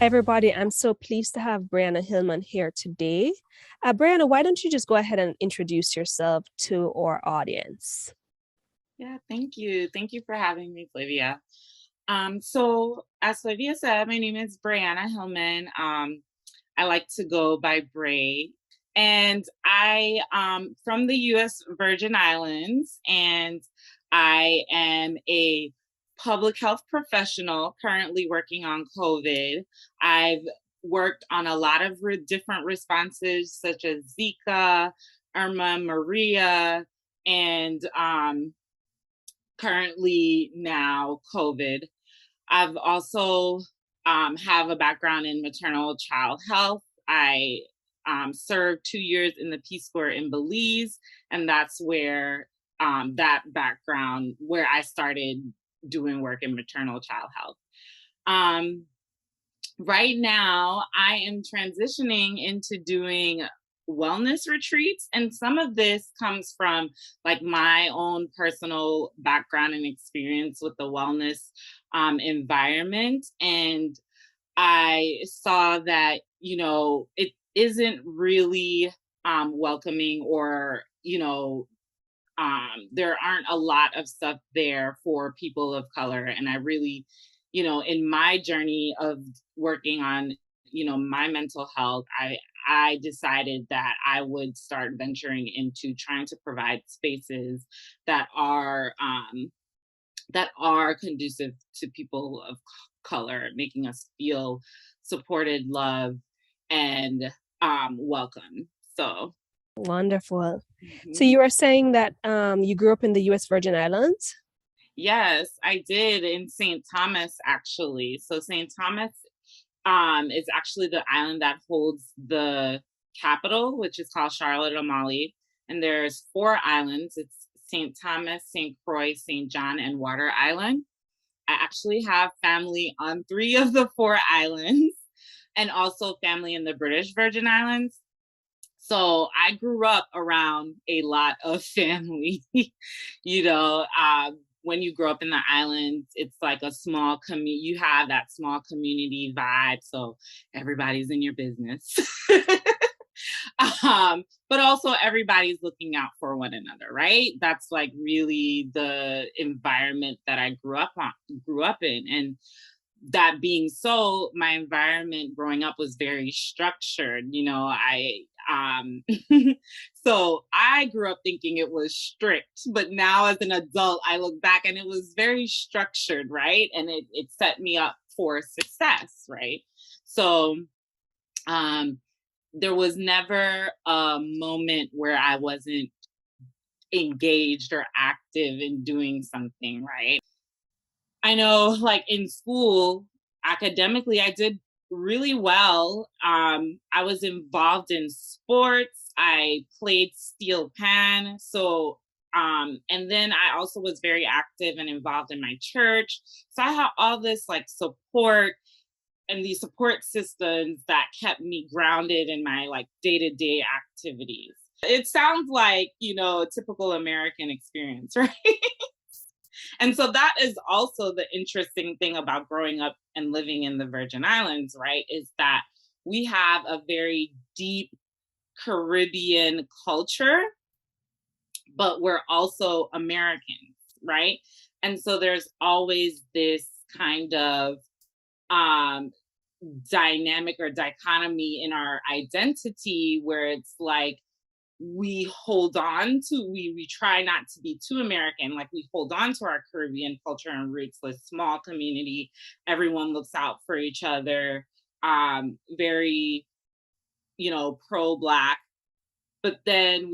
Everybody, I'm so pleased to have Braenna Hillman here today. Braenna, why don't you just go ahead and introduce yourself to our audience? Yeah, thank you. Thank you for having me, Flavia. So as Flavia said, my name is Braenna Hillman. I like to go by Brae, and I from the U.S. Virgin Islands, and I am a public health professional currently working on COVID. I've worked on a lot of different responses, such as Zika, Irma, Maria, and currently now COVID. I've also have a background in maternal child health. I served 2 years in the Peace Corps in Belize, and that's where that background where I started doing work in maternal child health. Um, right now, I am transitioning into doing wellness retreats, and some of this comes from like my own personal background and experience with the wellness environment. And I saw that, it isn't really welcoming, or there aren't a lot of stuff there for people of color. And I really, in my journey of working on, my mental health, I decided that I would start venturing into trying to provide spaces that are conducive to people of color, making us feel supported, loved, and welcome. So, Wonderful. So mhm. you are saying that you grew up in the U.S. Virgin Islands? Yes, I did in St. Thomas, actually. So St. Thomas is actually the island that holds the capital, which is called Charlotte Amalie. And there's four islands. It's St. Thomas, St. Croix, St. John, and Water Island. I actually have family on three of the four islands, and also family in the British Virgin Islands. So I grew up around a lot of family. When you grow up in the islands, it's like a small community. You have that small community vibe. So everybody's in your business. But also everybody's looking out for one another, right? That's like really the environment that I grew up in. And that being so, my environment growing up was very structured. I so I grew up thinking it was strict, but now as an adult, I look back and it was very structured, right? And it set me up for success, right? So um there was never a moment where I wasn't engaged or active in doing something, right? I know, like in school, academically, I did really well. I was involved in sports. I played steel pan. And then I also was very active and involved in my church. So I had all this like support and these support systems that kept me grounded in my like day to day activities. It sounds like, a typical American experience, right? And so that is also the interesting thing about growing up and living in the Virgin Islands, right? Is that we have a very deep Caribbean culture, but we're also Americans, right? And so there's always this kind of um, dynamic or dichotomy in our identity where it's like, we try not to be too American, like we hold on to our Caribbean culture and roots, like small community, everyone looks out for each other, very, pro black. But then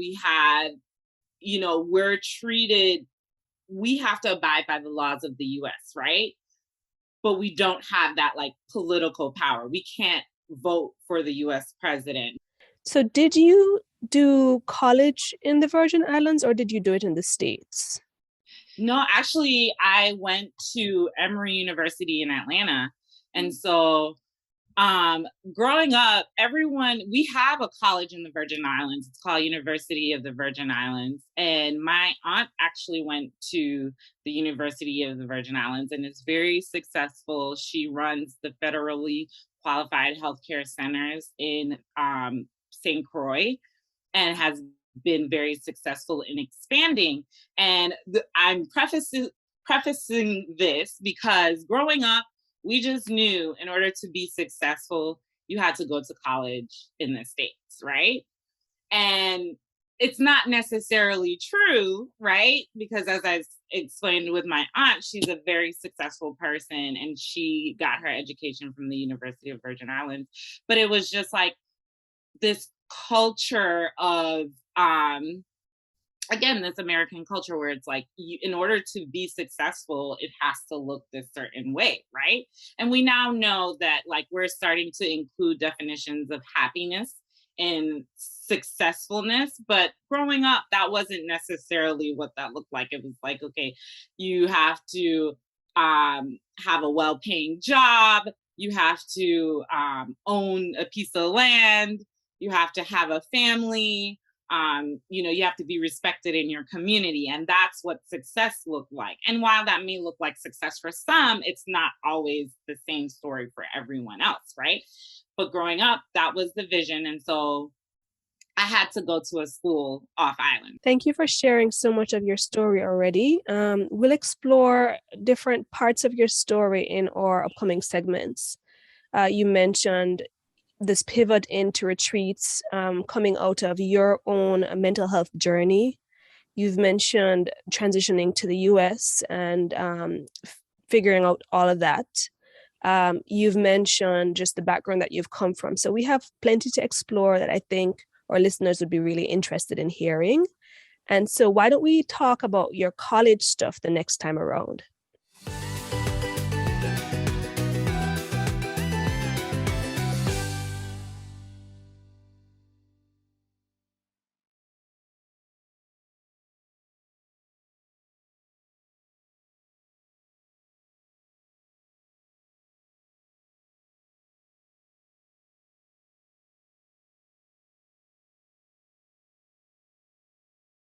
we're treated, we have to abide by the laws of the US, right? But we don't have that like political power. We can't vote for the US president. So did you do college in the Virgin Islands or did you do it in the States? No, actually, I went to Emory University in Atlanta. And so, growing up, we have a college in the Virgin Islands. It's called University of the Virgin Islands. And my aunt actually went to the University of the Virgin Islands and is very successful. She runs the federally qualified healthcare centers in St. Croix, and has been very successful in expanding. And I'm prefacing this because growing up, we just knew in order to be successful, you had to go to college in the States, right? And it's not necessarily true, right? Because as I explained with my aunt, she's a very successful person and she got her education from the University of Virgin Islands. But it was just like this culture of again, this American culture where it's like, in order to be successful, it has to look this certain way, right? And we now know that, like, we're starting to include definitions of happiness and successfulness, but growing up, that wasn't necessarily what that looked like. It was like, okay, you have to have a well-paying job, you have to own a piece of land, you have to have a family, you have to be respected in your community. And that's what success looked like. And while that may look like success for some, it's not always the same story for everyone else, right? But growing up, that was the vision. And so I had to go to a school off island. Thank you for sharing so much of your story already. We'll explore different parts of your story in our upcoming segments. You mentioned this pivot into retreats coming out of your own mental health journey. You've mentioned transitioning to the US and figuring out all of that. You've mentioned just the background that you've come from. So we have plenty to explore that I think our listeners would be really interested in hearing. And so why don't we talk about your college stuff the next time around?